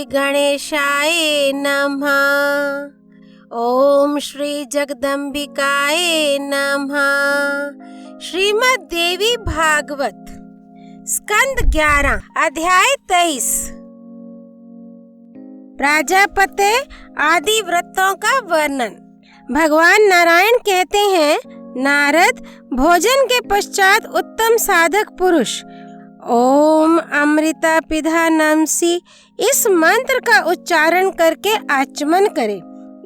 गणेशाय नमः। ओम श्री जगदम्बिकाय नमः। श्रीमद् देवी भागवत स्कंद 11 अध्याय 23। प्राजापत्य आदि व्रतों का वर्णन। भगवान नारायण कहते हैं, नारद, भोजन के पश्चात उत्तम साधक पुरुष ओम अमृता पिधानमसि इस मंत्र का उच्चारण करके आचमन करे।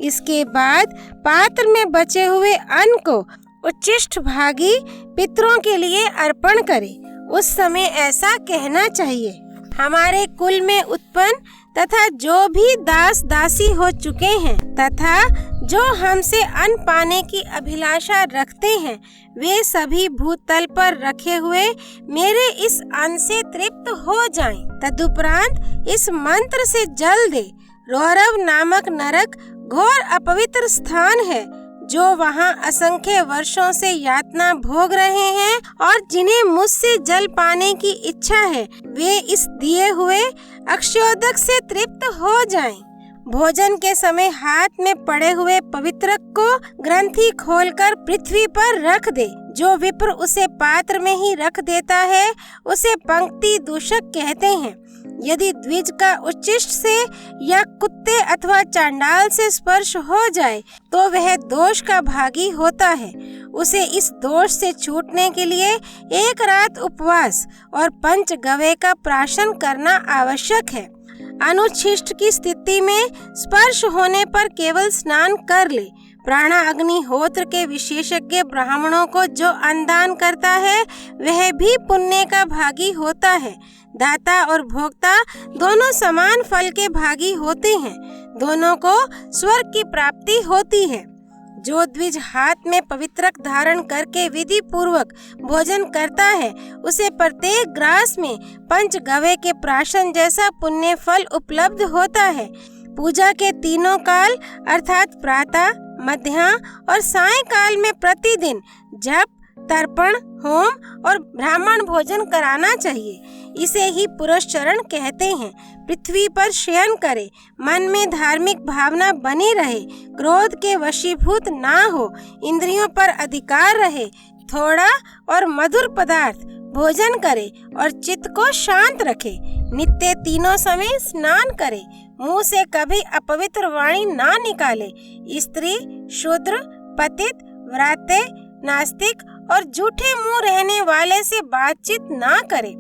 इसके बाद पात्र में बचे हुए अन्न को उच्छिष्ट भागी पितरों के लिए अर्पण करे। उस समय ऐसा कहना चाहिए, हमारे कुल में उत्पन्न तथा जो भी दास दासी हो चुके हैं तथा जो हमसे अन्न पाने की अभिलाषा रखते हैं, वे सभी भूतल पर रखे हुए मेरे इस अन्न से तृप्त हो जाएं। तदुपरांत इस मंत्र से जल दे। रौरव नामक नरक घोर अपवित्र स्थान है, जो वहाँ असंख्य वर्षों से यातना भोग रहे हैं और जिन्हें मुझसे जल पाने की इच्छा है, वे इस दिए हुए अक्षयोदक से तृप्त हो जाएं। भोजन के समय हाथ में पड़े हुए पवित्रक को ग्रंथि खोलकर पृथ्वी पर रख दे। जो विप्र उसे पात्र में ही रख देता है, उसे पंक्ति दूषक कहते हैं। यदि द्विज का उच्छिष्ट से या कुत्ते अथवा चांडाल से स्पर्श हो जाए तो वह दोष का भागी होता है। उसे इस दोष से छूटने के लिए एक रात उपवास और पंच गवे का प्राशन करना आवश्यक है। अनुच्छिष्ट की स्थिति में स्पर्श होने पर केवल स्नान कर ले। प्राणा अग्निहोत्र के विशेषज्ञ ब्राह्मणों को जो अन्नदान करता है, वह भी पुण्य का भागी होता है। दाता और भोक्ता दोनों समान फल के भागी होते हैं। दोनों को स्वर्ग की प्राप्ति होती है। जो द्विज हाथ में पवित्रक धारण करके विधि पूर्वक भोजन करता है, उसे प्रत्येक ग्रास में पंच गवे के प्राशन जैसा पुण्य फल उपलब्ध होता है। पूजा के तीनों काल अर्थात प्रातः, मध्याह्न और सायंकाल में प्रतिदिन जप, तर्पण, होम और ब्राह्मण भोजन कराना चाहिए। इसे ही पुरुषचरण कहते हैं। पृथ्वी पर शयन करे, मन में धार्मिक भावना बनी रहे, क्रोध के वशीभूत ना हो, इंद्रियों पर अधिकार रहे, थोड़ा और मधुर पदार्थ भोजन करे और चित्त को शांत रखे। नित्य तीनों समय स्नान करे, मुंह से कभी अपवित्र वाणी ना निकाले। स्त्री, शूद्र, पतित, व्राते, नास्तिक और झूठे मुंह रहने वाले से बातचीत ना करे।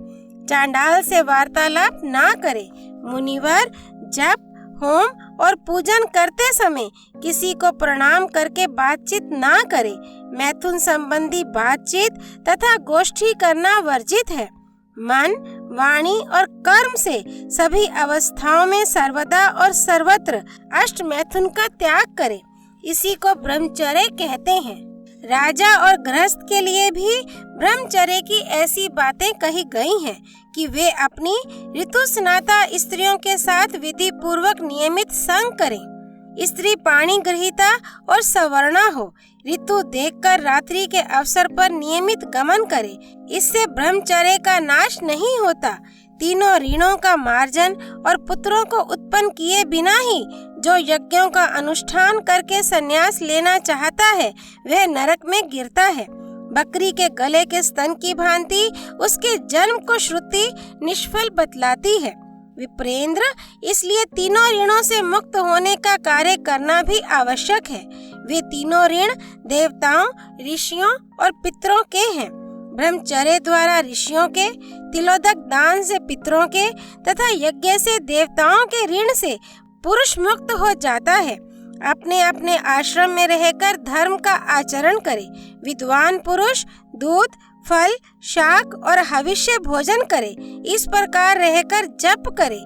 चांडाल से वार्तालाप ना करे। मुनिवर जप, होम और पूजन करते समय किसी को प्रणाम करके बातचीत ना करे। मैथुन संबंधी बातचीत तथा गोष्ठी करना वर्जित है। मन, वाणी और कर्म से सभी अवस्थाओं में सर्वदा और सर्वत्र अष्ट मैथुन का त्याग करे। इसी को ब्रह्मचर्य कहते हैं। राजा और गृहस्थ के लिए भी ब्रह्मचर्य की ऐसी बातें कही गई हैं कि वे अपनी ऋतु स्नाता स्त्रियों के साथ विधि पूर्वक नियमित संग करें। स्त्री पाणी ग्रहीता और सवर्णा हो, ऋतु देखकर रात्रि के अवसर पर नियमित गमन करे। इससे ब्रह्मचर्य का नाश नहीं होता। तीनों ऋणों का मार्जन और पुत्रों को उत्पन्न किए बिना ही जो यज्ञों का अनुष्ठान करके संन्यास लेना चाहता है, वह नरक में गिरता है। बकरी के गले के स्तन की भांति उसके जन्म को श्रुति निष्फल बतलाती है। विप्रेंद्र, इसलिए तीनों ऋणों से मुक्त होने का कार्य करना भी आवश्यक है। वे तीनों ऋण देवताओं, ऋषियों और पितरों के हैं। ब्रह्मचर्य द्वारा ऋषियों के, तिलोदक दान से पितरों के तथा यज्ञ से देवताओं के ऋण से पुरुष मुक्त हो जाता है। अपने अपने आश्रम में रहकर धर्म का आचरण करे। विद्वान पुरुष दूध, फल, शाक और हविष्य भोजन करे। इस प्रकार रहकर जप करे।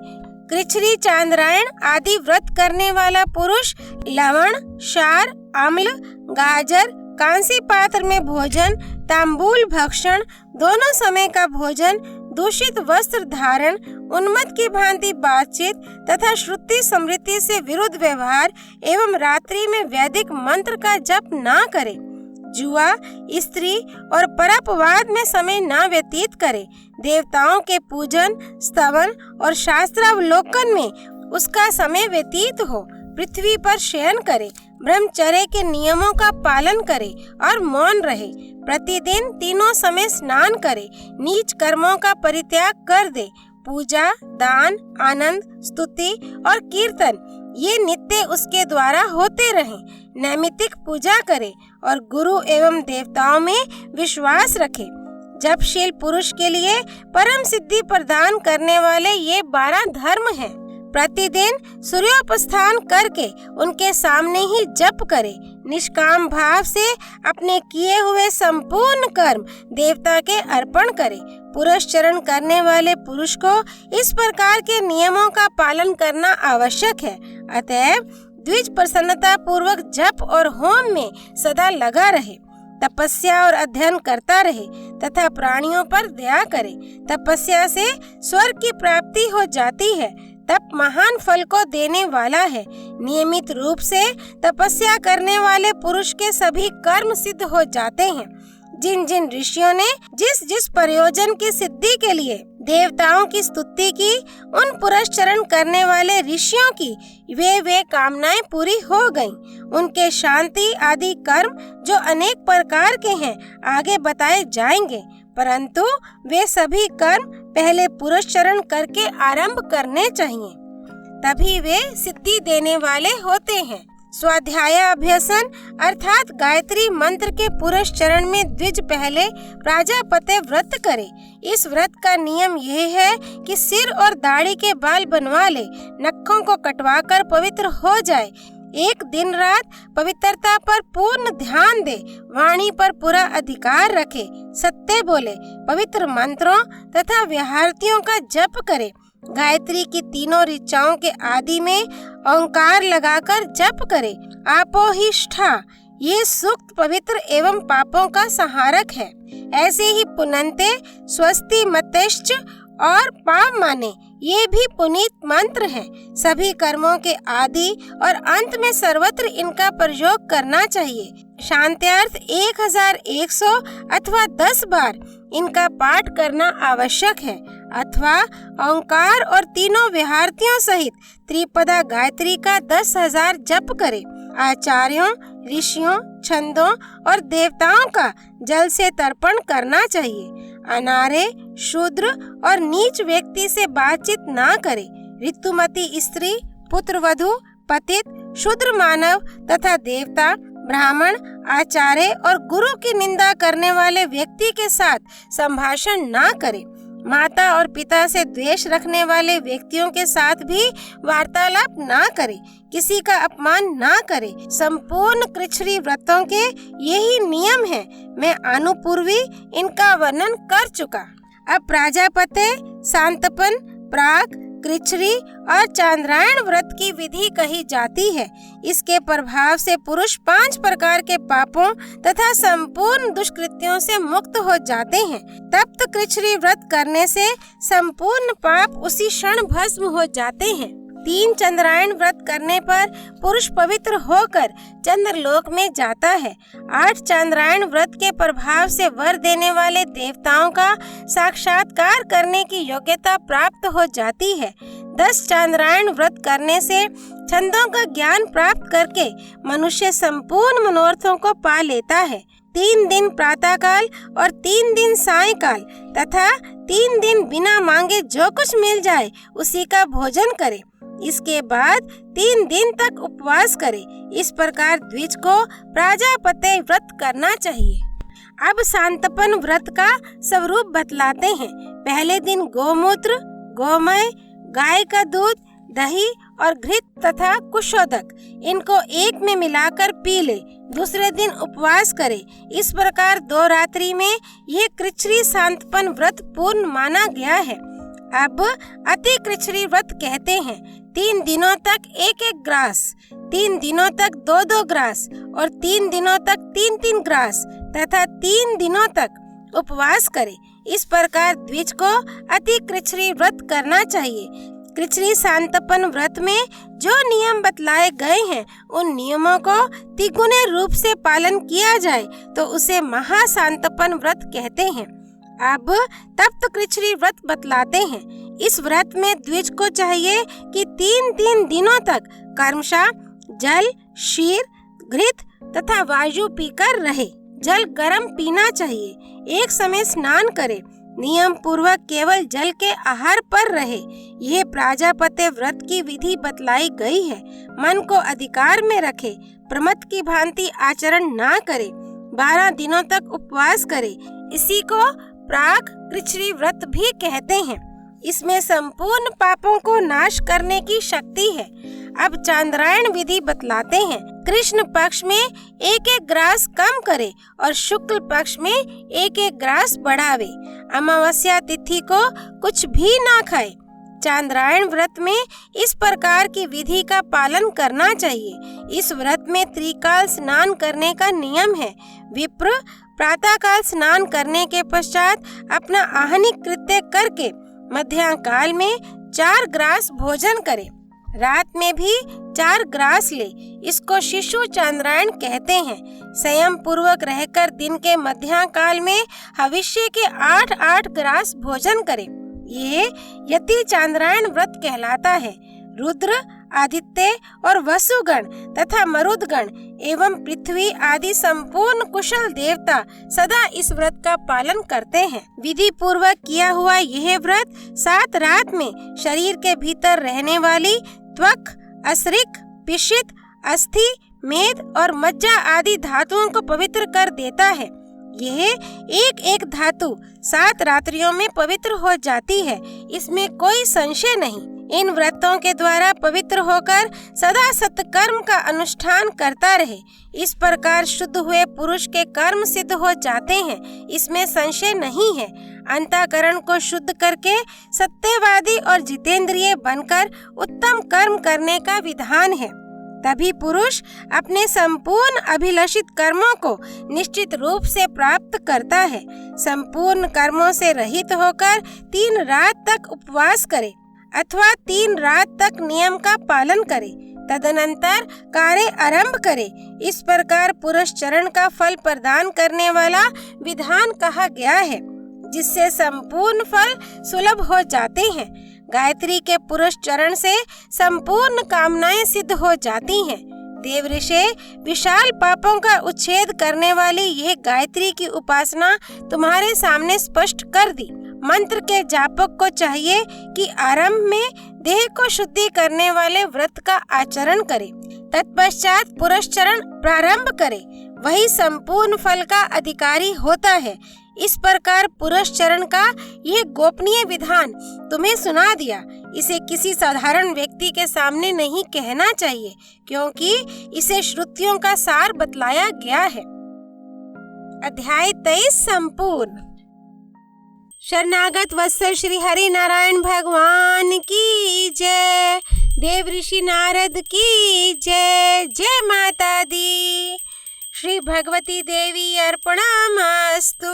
कृच्छ्री, चांद्रायण आदि व्रत करने वाला पुरुष लवण, क्षार, अम्ल, गाजर, कांसी पात्र में भोजन, तांबूल भक्षण, दोनों समय का भोजन, दूषित वस्त्र धारण, उन्मत्त की भांति बातचीत तथा श्रुति स्मृति से विरुद्ध व्यवहार एवं रात्रि में वैदिक मंत्र का जप ना करे। जुआ, स्त्री और परपवाद में समय न व्यतीत करे। देवताओं के पूजन, स्तवन और शास्त्रावलोकन में उसका समय व्यतीत हो, पृथ्वी पर शयन करे, ब्रह्मचर्य के नियमों का पालन करे और मौन रहे, प्रतिदिन तीनों समय स्नान करे, नीच कर्मों का परित्याग कर दे, पूजा, दान, आनंद, स्तुति और कीर्तन ये नित्य उसके द्वारा होते रहें, नैमित्तिक पूजा करे और गुरु एवं देवताओं में विश्वास रखे। जपशील पुरुष के लिए परम सिद्धि प्रदान करने वाले ये 12 धर्म हैं। प्रतिदिन सूर्योपस्थान करके उनके सामने ही जप करे, निष्काम भाव से अपने किए हुए संपूर्ण कर्म देवता के अर्पण करे। पुरस्चरण करने वाले पुरुष को इस प्रकार के नियमों का पालन करना आवश्यक है। अतएव द्विज प्रसन्नता पूर्वक जप और होम में सदा लगा रहे, तपस्या और अध्ययन करता रहे तथा प्राणियों पर दया करे। तपस्या से स्वर्ग की प्राप्ति हो जाती है। तप महान फल को देने वाला है। नियमित रूप से तपस्या करने वाले पुरुष के सभी कर्म सिद्ध हो जाते हैं। जिन जिन ऋषियों ने जिस जिस प्रयोजन की सिद्धि के लिए देवताओं की स्तुति की, उन पुरस्चरण करने वाले ऋषियों की वे कामनाएं पूरी हो गईं। उनके शांति आदि कर्म जो अनेक प्रकार के हैं आगे बताए जाएंगे, परंतु वे सभी कर्म पहले पुरस्चरण करके आरंभ करने चाहिए, तभी वे सिद्धि देने वाले होते हैं। स्वाध्याय अभ्यसन अर्थात गायत्री मंत्र के पुरस्चरण में द्विज पहले प्राजापत्य व्रत करे। इस व्रत का नियम यह है कि सिर और दाढ़ी के बाल बनवा ले, नखों को कटवाकर पवित्र हो जाए, एक दिन रात पवित्रता पर पूर्ण ध्यान दे, वाणी पर पूरा अधिकार रखे, सत्य बोले, पवित्र मंत्रों तथा विहारतियों का जप करे, गायत्री की तीनों ऋचाओं के आदि में ओंकार लगाकर जप करे। आपोहिष्ठा ये सूक्त पवित्र एवं पापों का संहारक है। ऐसे ही पुनन्ते, स्वस्ति मतेश्च और पाव माने ये भी पुनीत मंत्र हैं। सभी कर्मों के आदि और अंत में सर्वत्र इनका प्रयोग करना चाहिए। शांत्यार्थ 1100 अथवा 10 बार इनका पाठ करना आवश्यक है, अथवा ओंकार और तीनों विहारतियों सहित त्रिपदा गायत्री का 10,000 जप करे। आचार्यों, ऋषियों, छंदों और देवताओं का जल से तर्पण करना चाहिए। अनारे, शूद्र और नीच व्यक्ति से बातचीत ना करे। ऋतुमती स्त्री, पुत्रवधू, पतित, शूद्र मानव तथा देवता, ब्राह्मण, आचार्य और गुरु की निंदा करने वाले व्यक्ति के साथ संभाषण ना करे। माता और पिता से द्वेष रखने वाले व्यक्तियों के साथ भी वार्तालाप ना करे। किसी का अपमान ना करे। संपूर्ण कृच्छ्री व्रतों के यही नियम है। मैं अनुपूर्वी इनका वर्णन कर चुका। अब प्राजापत्य, सांतपन, प्राक, कृच्छ्री और चांद्रायण व्रत की विधि कही जाती है। इसके प्रभाव से पुरुष 5 प्रकार के पापों तथा संपूर्ण दुष्कृत्यों से मुक्त हो जाते हैं। तप्त कृच्छ्री व्रत करने से संपूर्ण पाप उसी क्षण भस्म हो जाते हैं। 3 चंद्रायण व्रत करने पर पुरुष पवित्र होकर चंद्रलोक में जाता है। 8 चंद्रायण व्रत के प्रभाव से वर देने वाले देवताओं का साक्षात्कार करने की योग्यता प्राप्त हो जाती है। 10 चंद्रायण व्रत करने से छंदों का ज्ञान प्राप्त करके मनुष्य संपूर्ण मनोरथों को पा लेता है। 3 दिन प्रातःकाल और 3 दिन सायंकाल तथा 3 दिन बिना मांगे जो कुछ मिल जाए उसी का भोजन करे। इसके बाद 3 दिन तक उपवास करे। इस प्रकार द्विज को प्राजापत्य व्रत करना चाहिए। अब सांतपन व्रत का स्वरूप बतलाते हैं। पहले दिन गोमूत्र, गोमय, गाय का दूध, दही और घृत तथा कुशोदक इनको एक में मिलाकर पी ले। दूसरे दिन उपवास करे। इस प्रकार 2 रात्रि में ये कृच्छ्री सांतपन व्रत पूर्ण माना गया है। अब अति कृच्छ्री व्रत कहते हैं। 3 दिनों तक 1-1 ग्रास, 3 दिनों तक 2-2 ग्रास और 3 दिनों तक 3-3 ग्रास तथा 3 दिनों तक उपवास करे। इस प्रकार द्विज को अति कृच्छ्री व्रत करना चाहिए। कृच्छ्री सांतपन व्रत में जो नियम बतलाए गए हैं उन नियमों को तिगुने रूप से पालन किया जाए तो उसे महासांतपन व्रत कहते हैं। अब तप्त कृच्छ्री व्रत बतलाते हैं। इस व्रत में द्विज को चाहिए कि 3-3 दिनों तक क्रमशः जल, क्षीर, घृत तथा वायु पीकर रहे। जल गर्म पीना चाहिए। एक समय स्नान करे। नियम पूर्वक केवल जल के आहार पर रहे। यह प्राजापत्य व्रत की विधि बतलाई गई है। मन को अधिकार में रखे। प्रमथ की भांति आचरण ना करे। 12 दिनों तक उपवास करे। इसी को प्राक कृच्छ्री व्रत भी कहते हैं। इसमें संपूर्ण पापों को नाश करने की शक्ति है। अब चांद्रायण विधि बतलाते हैं। कृष्ण पक्ष में 1-1 ग्रास कम करे और शुक्ल पक्ष में 1-1 ग्रास बढ़ावे। अमावस्या तिथि को कुछ भी ना खाए। चांद्रायण व्रत में इस प्रकार की विधि का पालन करना चाहिए। इस व्रत में त्रिकाल स्नान करने का नियम है। विप्र प्रातः काल स्नान करने के पश्चात अपना आहनिक कृत्य करके मध्याह्न काल में 4 ग्रास भोजन करे। रात में भी 4 ग्रास ले। इसको शिशु चांद्रायण कहते हैं। संयम पूर्वक रहकर दिन के मध्याह्न काल में हविष्य के 8-8 ग्रास भोजन करे। ये यति चांद्रायण व्रत कहलाता है। रुद्र, आदित्य और वसुगण तथा मरुदगण एवं पृथ्वी आदि संपूर्ण कुशल देवता सदा इस व्रत का पालन करते हैं। विधि पूर्वक किया हुआ यह व्रत 7 रात में शरीर के भीतर रहने वाली त्वक, असृक, पिशित, अस्थि, मेद और मज्जा आदि धातुओं को पवित्र कर देता है। यह एक धातु 7 रात्रियों में पवित्र हो जाती है। इसमें कोई संशय नहीं। इन व्रतों के द्वारा पवित्र होकर सदा सत्कर्म का अनुष्ठान करता रहे। इस प्रकार शुद्ध हुए पुरुष के कर्म सिद्ध हो जाते हैं। इसमें संशय नहीं है। अंतःकरण को शुद्ध करके सत्यवादी और जितेंद्रिय बनकर उत्तम कर्म करने का विधान है। तभी पुरुष अपने संपूर्ण अभिलषित कर्मों को निश्चित रूप से प्राप्त करता है। संपूर्ण कर्मों से रहित होकर 3 रात तक उपवास करे अथवा 3 रात तक नियम का पालन करे। तदनंतर कार्य आरंभ करे। इस प्रकार पुरुष चरण का फल प्रदान करने वाला विधान कहा गया है, जिससे संपूर्ण फल सुलभ हो जाते हैं। गायत्री के पुरुष चरण से संपूर्ण कामनाएं सिद्ध हो जाती हैं। देव ऋषि विशाल पापों का उच्छेद करने वाली यह गायत्री की उपासना तुम्हारे सामने स्पष्ट कर दी। मंत्र के जापक को चाहिए कि आरंभ में देह को शुद्धि करने वाले व्रत का आचरण करे। तत्पश्चात पुरुष चरण प्रारंभ करे। वही संपूर्ण फल का अधिकारी होता है। इस प्रकार पुरुष चरण का यह गोपनीय विधान तुम्हें सुना दिया। इसे किसी साधारण व्यक्ति के सामने नहीं कहना चाहिए, क्योंकि इसे श्रुतियों का सार बतलाया गया है। अध्याय 23 संपूर्ण। शरणागत वत्सल श्री हरि नारायण भगवान की जय। देव ऋषि नारद की जय। जय माता दी। श्री भगवती देवी अर्पणमस्तु।